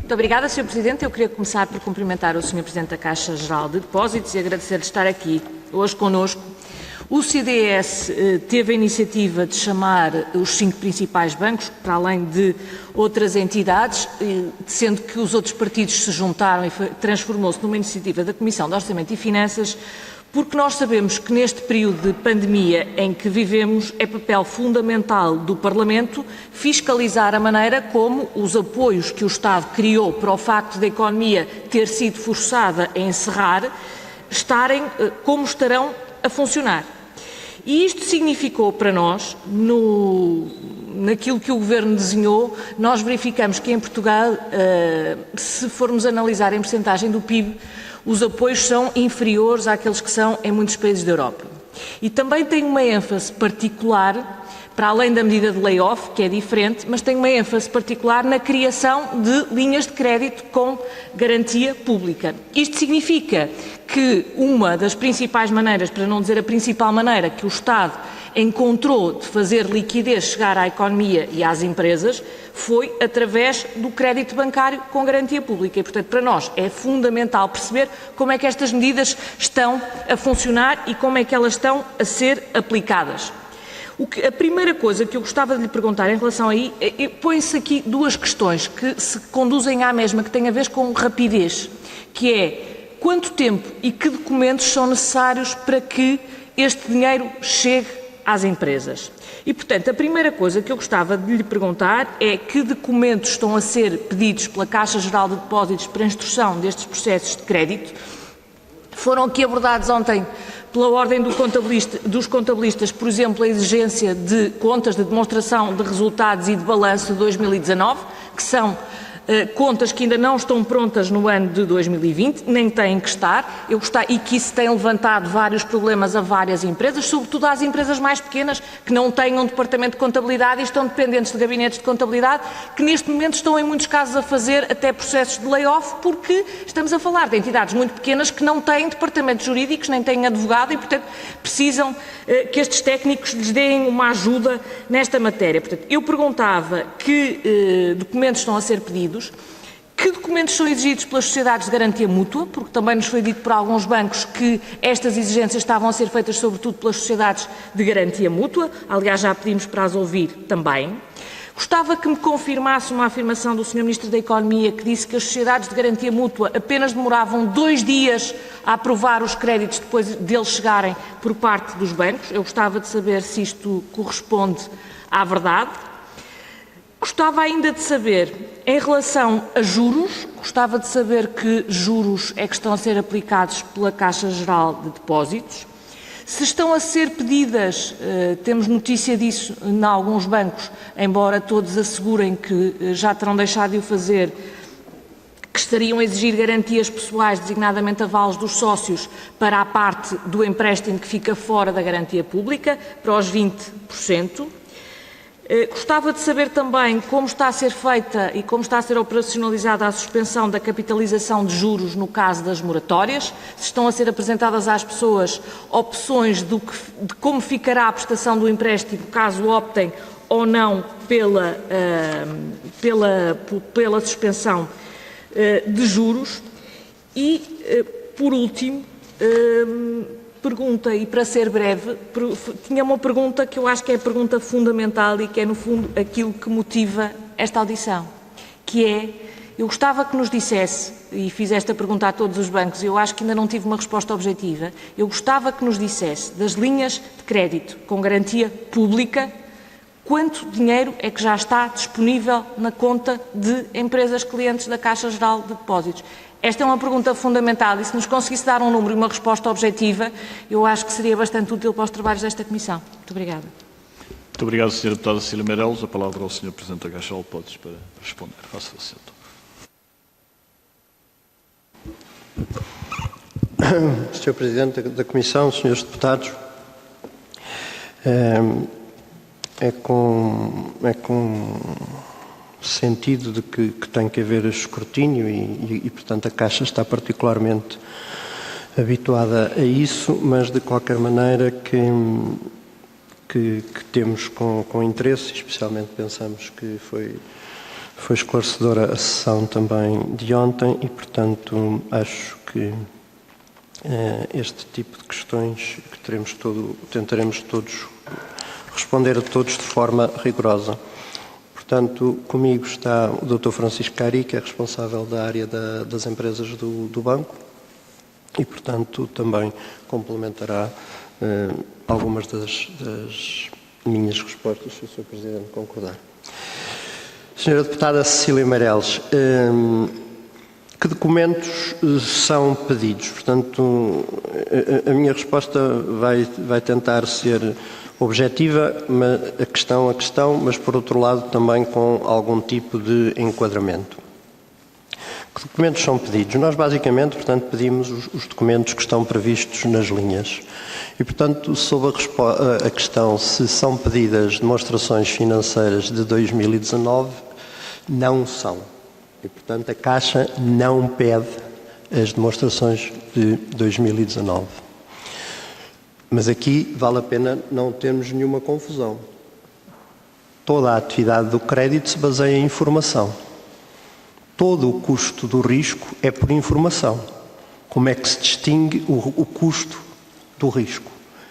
Muito obrigada, Sr. Presidente. Eu queria começar por cumprimentar o Sr. Presidente da Caixa Geral de Depósitos e agradecer de estar aqui hoje connosco. O CDS teve a iniciativa de chamar os 5 principais bancos, para além de outras entidades, sendo que os outros partidos se juntaram e transformou-se numa iniciativa da Comissão de Orçamento e Finanças, porque nós sabemos que neste período de pandemia em que vivemos é papel fundamental do Parlamento fiscalizar a maneira como os apoios que o Estado criou para o facto da economia ter sido forçada a encerrar, como estarão a funcionar. E isto significou para nós, naquilo que o Governo desenhou, nós verificamos que em Portugal, se formos analisar em percentagem do PIB, os apoios são inferiores àqueles que são em muitos países da Europa. E também tem uma ênfase particular, para além da medida de layoff, que é diferente, mas tem uma ênfase particular na criação de linhas de crédito com garantia pública. Isto significa que uma das principais maneiras, para não dizer a principal maneira, que o Estado encontrou de fazer liquidez chegar à economia e às empresas foi através do crédito bancário com garantia pública. E, portanto, para nós é fundamental perceber como é que estas medidas estão a funcionar e como é que elas estão a ser aplicadas. A primeira coisa que eu gostava de lhe perguntar em relação a aí, põe-se aqui duas questões que se conduzem à mesma, que têm a ver com rapidez, que é quanto tempo e que documentos são necessários para que este dinheiro chegue às empresas. E, portanto, a primeira coisa que eu gostava de lhe perguntar é que documentos estão a ser pedidos pela Caixa Geral de Depósitos para a instrução destes processos de crédito. Foram aqui abordados ontem pela ordem dos contabilistas, por exemplo, a exigência de contas de demonstração de resultados e de balanço de 2019, que são contas que ainda não estão prontas no ano de 2020, nem têm que estar, e que isso tem levantado vários problemas a várias empresas, sobretudo às empresas mais pequenas, que não têm um departamento de contabilidade e estão dependentes de gabinetes de contabilidade, que neste momento estão em muitos casos a fazer até processos de layoff, porque estamos a falar de entidades muito pequenas que não têm departamentos jurídicos, nem têm advogado e, portanto, precisam que estes técnicos lhes deem uma ajuda nesta matéria. Portanto, eu perguntava que documentos estão a ser pedidos, que documentos são exigidos pelas sociedades de garantia mútua, porque também nos foi dito por alguns bancos que estas exigências estavam a ser feitas sobretudo pelas sociedades de garantia mútua, aliás já pedimos para as ouvir também. Gostava que me confirmasse uma afirmação do Sr. Ministro da Economia que disse que as sociedades de garantia mútua apenas demoravam 2 dias a aprovar os créditos depois deles chegarem por parte dos bancos. Eu gostava de saber se isto corresponde à verdade. Gostava ainda de saber, em relação a juros, gostava de saber que juros é que estão a ser aplicados pela Caixa Geral de Depósitos. Se estão a ser pedidas, temos notícia disso em alguns bancos, embora todos assegurem que já terão deixado de o fazer, que estariam a exigir garantias pessoais, designadamente avalos dos sócios, para a parte do empréstimo que fica fora da garantia pública, para os 20%. Gostava de saber também como está a ser feita e como está a ser operacionalizada a suspensão da capitalização de juros no caso das moratórias, se estão a ser apresentadas às pessoas opções de como ficará a prestação do empréstimo caso optem ou não pela suspensão de juros. E, por último, pergunta, e para ser breve, tinha uma pergunta que eu acho que é a pergunta fundamental e que é, no fundo, aquilo que motiva esta audição, que é, eu gostava que nos dissesse, e fiz esta pergunta a todos os bancos, e eu acho que ainda não tive uma resposta objetiva, eu gostava que nos dissesse, das linhas de crédito com garantia pública, quanto dinheiro é que já está disponível na conta de empresas clientes da Caixa Geral de Depósitos. Esta é uma pergunta fundamental e se nos conseguisse dar um número e uma resposta objetiva, eu acho que seria bastante útil para os trabalhos desta Comissão. Muito obrigada. Muito obrigado, Sra. Deputada Cecília Meireles. A palavra ao Sr. Presidente da Caixa Geral de Depósitos para responder. Faça-se assento. Sr. Presidente da Comissão, Srs. Deputados, é com sentido de que tem que haver escrutínio e, portanto, a Caixa está particularmente habituada a isso, mas, de qualquer maneira, que temos com interesse, especialmente pensamos que Foi esclarecedora a sessão também de ontem e, portanto, acho que este tipo de questões que tentaremos todos responder a todos de forma rigorosa. Portanto, comigo está o Dr. Francisco Cari, que é responsável da área das empresas do banco e, portanto, também complementará algumas das minhas respostas, se o Sr. Presidente concordar. Senhora Deputada Cecília Meireles, que documentos são pedidos? Portanto, a minha resposta vai tentar ser objetiva, a questão, mas por outro lado também com algum tipo de enquadramento. Que documentos são pedidos? Nós basicamente, portanto, pedimos os documentos que estão previstos nas linhas. E, portanto, sobre a questão se são pedidas demonstrações financeiras de 2019, não são. E, portanto, a Caixa não pede as demonstrações de 2019. Mas aqui vale a pena não termos nenhuma confusão. Toda a atividade do crédito se baseia em informação. Todo o custo do risco é por informação. Como é que se distingue o custo do risco?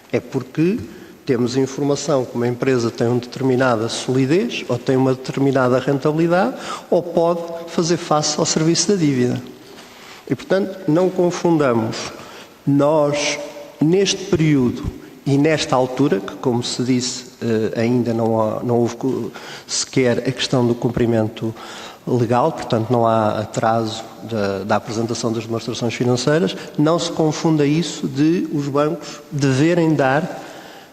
É porque temos informação que uma empresa tem uma determinada solidez, ou tem uma determinada rentabilidade, ou pode fazer face ao serviço da dívida. E, portanto, não confundamos nós, neste período e nesta altura, que, como se disse, ainda não houve sequer a questão do cumprimento legal, portanto não há atraso da apresentação das demonstrações financeiras, não se confunda isso de os bancos deverem dar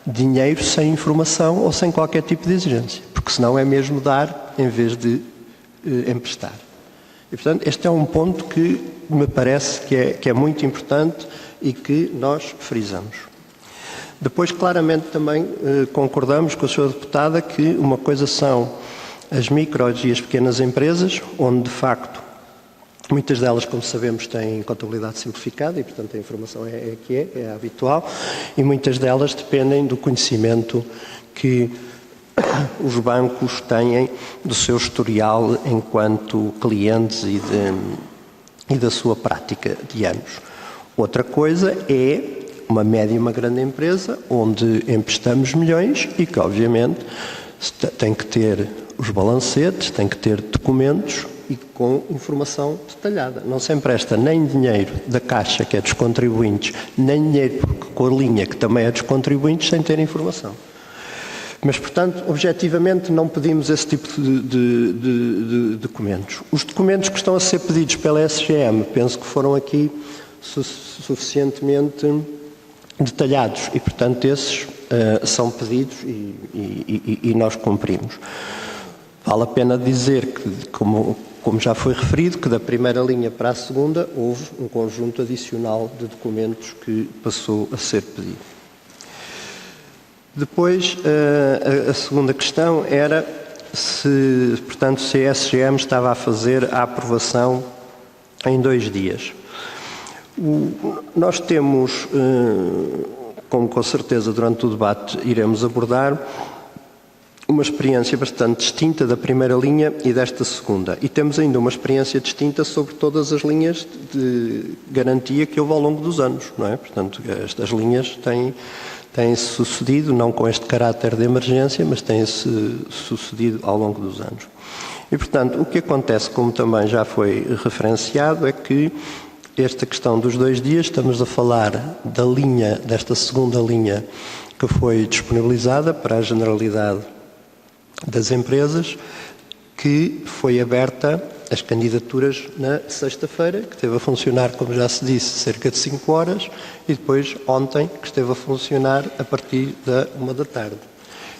dinheiro sem informação ou sem qualquer tipo de exigência, porque senão é mesmo dar em vez de emprestar. E, portanto, este é um ponto que me parece que é muito importante e que nós frisamos. Depois, claramente, também concordamos com a Sra. Deputada que uma coisa são as micros e as pequenas empresas, onde, de facto, muitas delas, como sabemos, têm contabilidade simplificada e, portanto, a informação é a habitual, e muitas delas dependem do conhecimento que os bancos têm do seu historial enquanto clientes e da sua prática de anos. Outra coisa é uma média e uma grande empresa, onde emprestamos milhões e que, obviamente, tem que ter os balancetes, tem que ter documentos e com informação detalhada. Não se empresta nem dinheiro da Caixa, que é dos contribuintes, nem dinheiro com a linha, que também é dos contribuintes, sem ter informação. Mas, portanto, objetivamente, não pedimos esse tipo de documentos. Os documentos que estão a ser pedidos pela SGM, penso que foram aqui suficientemente detalhados e, portanto, esses são pedidos e nós cumprimos. Vale a pena dizer que, como já foi referido, que da primeira linha para a segunda houve um conjunto adicional de documentos que passou a ser pedido. Depois, a segunda questão era se a SGM estava a fazer a aprovação em 2 dias. Nós temos, como com certeza durante o debate iremos abordar, uma experiência bastante distinta da primeira linha e desta segunda. E temos ainda uma experiência distinta sobre todas as linhas de garantia que houve ao longo dos anos, não é? Portanto, estas linhas têm-se sucedido, não com este caráter de emergência, mas têm-se sucedido ao longo dos anos. E, portanto, o que acontece, como também já foi referenciado, é que esta questão dos 2 dias, estamos a falar desta segunda linha que foi disponibilizada para a generalidade das empresas, que foi aberta as candidaturas na sexta-feira, que esteve a funcionar, como já se disse, cerca de 5 horas, e depois ontem, que esteve a funcionar a partir da 1 da tarde.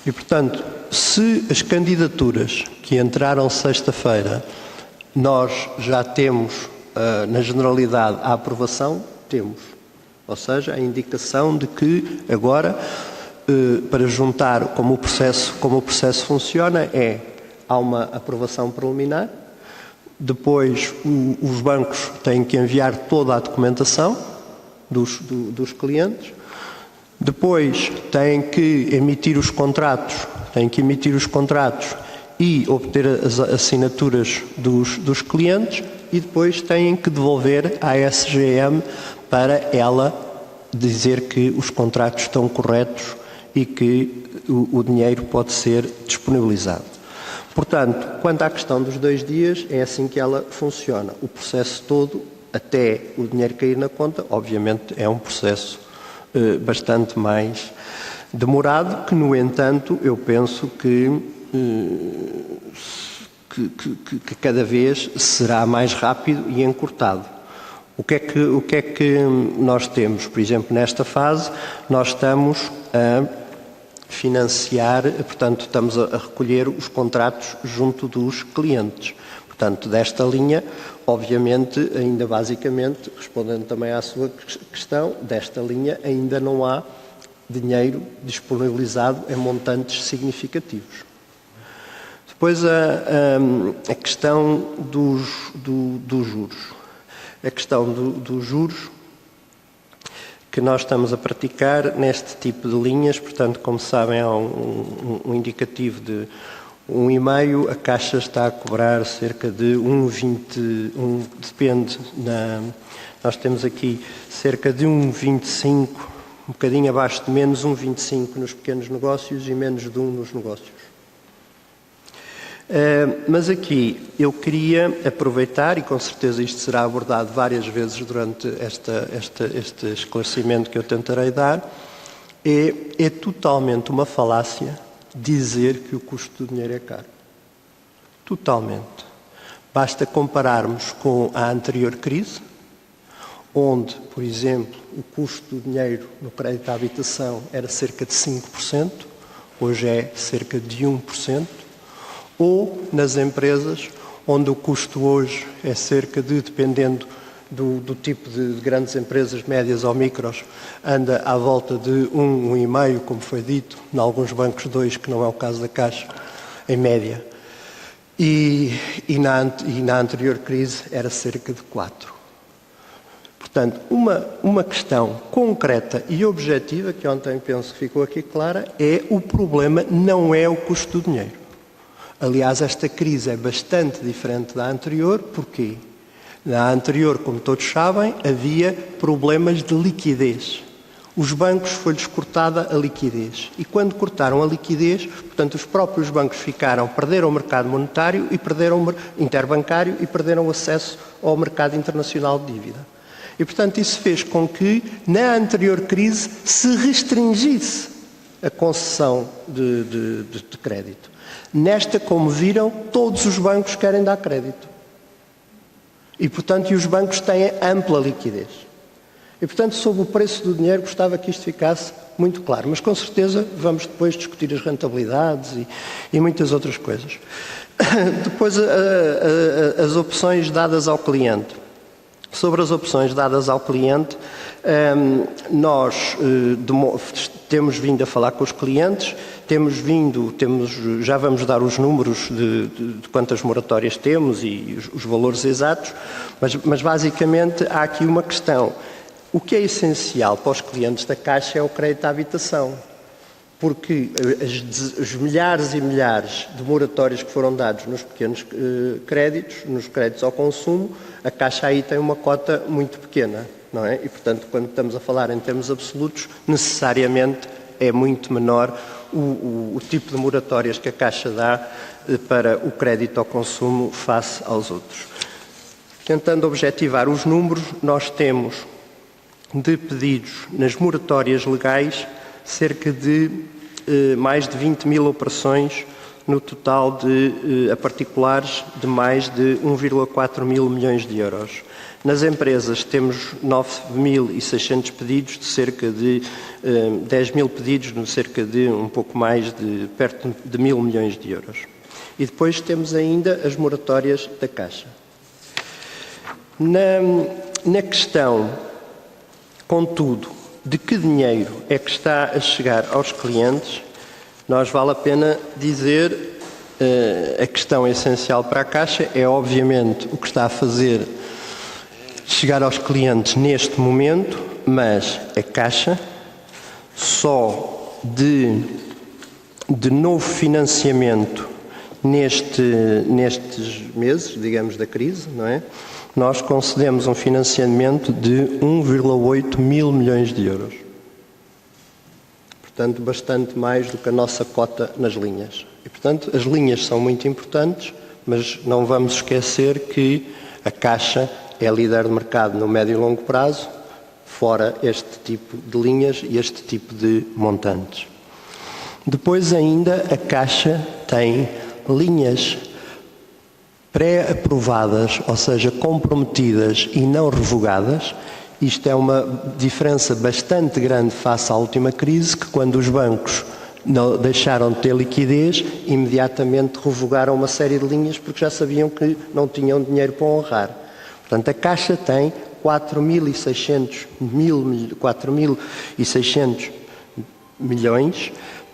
E, portanto, se as candidaturas que entraram sexta-feira nós já temos na generalidade a aprovação, temos. Ou seja, a indicação de que agora, para juntar como o processo funciona, há uma aprovação preliminar, depois os bancos têm que enviar toda a documentação dos clientes, depois têm que emitir os contratos, e obter as assinaturas dos clientes e depois têm que devolver à SGM para ela dizer que os contratos estão corretos e que o dinheiro pode ser disponibilizado. Portanto, quanto à questão dos 2 dias, é assim que ela funciona. O processo todo, até o dinheiro cair na conta, obviamente é um processo bastante mais demorado, que, no entanto, eu penso que cada vez será mais rápido e encurtado. O que é que nós temos? Por exemplo, nesta fase, nós estamos a financiar, portanto, estamos a recolher os contratos junto dos clientes. Portanto, desta linha, obviamente, ainda basicamente, respondendo também à sua questão, desta linha ainda não há dinheiro disponibilizado em montantes significativos. Depois a questão dos juros. A questão dos juros que nós estamos a praticar neste tipo de linhas, portanto, como sabem, há um indicativo de 1,5, a Caixa está a cobrar cerca de 1,20, depende, nós temos aqui cerca de 1,25, um bocadinho abaixo de menos 1,25 nos pequenos negócios e menos de 1 nos negócios. Mas aqui eu queria aproveitar, e com certeza isto será abordado várias vezes durante este esclarecimento que eu tentarei dar, é totalmente uma falácia dizer que o custo do dinheiro é caro. Totalmente. Basta compararmos com a anterior crise, onde, por exemplo, o custo do dinheiro no crédito à habitação era cerca de 5%, hoje é cerca de 1%, ou nas empresas, onde o custo hoje é cerca de, dependendo do tipo de grandes empresas, médias ou micros, anda à volta de 1,5, como foi dito, em alguns bancos 2, que não é o caso da Caixa, em média. E na anterior crise era cerca de 4. Portanto, uma questão concreta e objetiva, que ontem penso que ficou aqui clara, é o problema não é o custo do dinheiro. Aliás, esta crise é bastante diferente da anterior. Porquê? Na anterior, como todos sabem, havia problemas de liquidez. Os bancos foi-lhes cortada a liquidez. E quando cortaram a liquidez, portanto, os próprios bancos perderam o mercado monetário e perderam o interbancário e perderam o acesso ao mercado internacional de dívida. E, portanto, isso fez com que, na anterior crise, se restringisse a concessão de crédito. Nesta, como viram, todos os bancos querem dar crédito. E, portanto, os bancos têm ampla liquidez. E, portanto, sobre o preço do dinheiro, gostava que isto ficasse muito claro. Mas, com certeza, vamos depois discutir as rentabilidades e muitas outras coisas. Depois, as opções dadas ao cliente. Sobre as opções dadas ao cliente, nós temos vindo a falar com os clientes, já vamos dar os números de quantas moratórias temos e os valores exatos, mas basicamente há aqui uma questão. O que é essencial para os clientes da Caixa é o crédito à habitação, porque os milhares e milhares de moratórios que foram dados nos pequenos créditos, nos créditos ao consumo, a Caixa aí tem uma cota muito pequena, não é? E, portanto, quando estamos a falar em termos absolutos, necessariamente é muito menor o tipo de moratórias que a Caixa dá para o crédito ao consumo face aos outros. Tentando objetivar os números, nós temos de pedidos nas moratórias legais cerca de mais de 20 mil operações no total a particulares de mais de 1,4 mil milhões de euros. Nas empresas temos 9.600 pedidos, de cerca de 10 mil pedidos, de cerca de um pouco mais de perto de 1.000 milhões de euros. E depois temos ainda as moratórias da Caixa. Na questão, contudo, de que dinheiro é que está a chegar aos clientes, nós vale a pena dizer, a questão essencial para a Caixa é, obviamente, o que está a fazer chegar aos clientes neste momento, mas a Caixa só de novo financiamento nestes meses, digamos, da crise, não é? Nós concedemos um financiamento de 1,8 mil milhões de euros. Portanto, bastante mais do que a nossa cota nas linhas. E, portanto, as linhas são muito importantes, mas não vamos esquecer que a Caixa é líder de mercado no médio e longo prazo, fora este tipo de linhas e este tipo de montantes. Depois ainda a Caixa tem linhas pré-aprovadas, ou seja, comprometidas e não revogadas. Isto é uma diferença bastante grande face à última crise, que quando os bancos não deixaram de ter liquidez, imediatamente revogaram uma série de linhas porque já sabiam que não tinham dinheiro para honrar. Portanto, a Caixa tem 4.600 milhões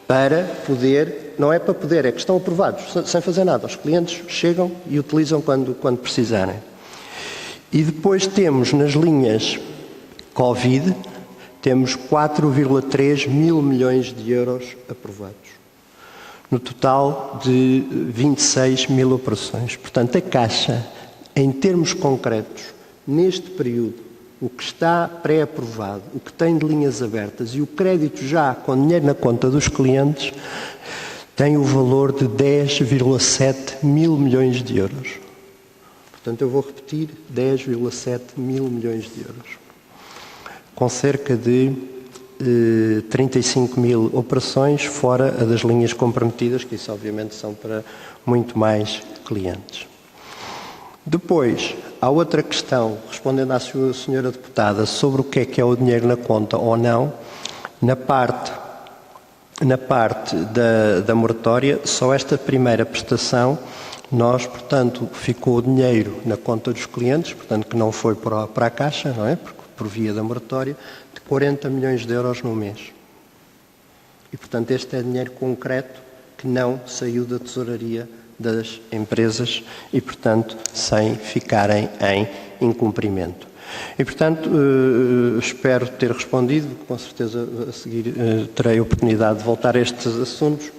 para poder, não é para poder, é que estão aprovados, sem fazer nada. Os clientes chegam e utilizam quando precisarem. E depois temos nas linhas Covid, temos 4,3 mil milhões de euros aprovados, no total de 26 mil operações. Portanto, a Caixa, em termos concretos, neste período, o que está pré-aprovado, o que tem de linhas abertas e o crédito já com dinheiro na conta dos clientes, tem o valor de 10,7 mil milhões de euros. Portanto, eu vou repetir, 10,7 mil milhões de euros. Com cerca de 35 mil operações, fora a das linhas comprometidas, que isso obviamente são para muito mais clientes. Depois, há outra questão, respondendo à senhora deputada, sobre o que é o dinheiro na conta ou não. Na parte da moratória, só esta primeira prestação, nós, portanto, ficou o dinheiro na conta dos clientes, portanto, que não foi para a Caixa, não é? Porque por via da moratória, de 40 milhões de euros no mês. E, portanto, este é dinheiro concreto que não saiu da tesouraria das empresas e, portanto, sem ficarem em incumprimento. E, portanto, espero ter respondido, com certeza a seguir terei a oportunidade de voltar a estes assuntos.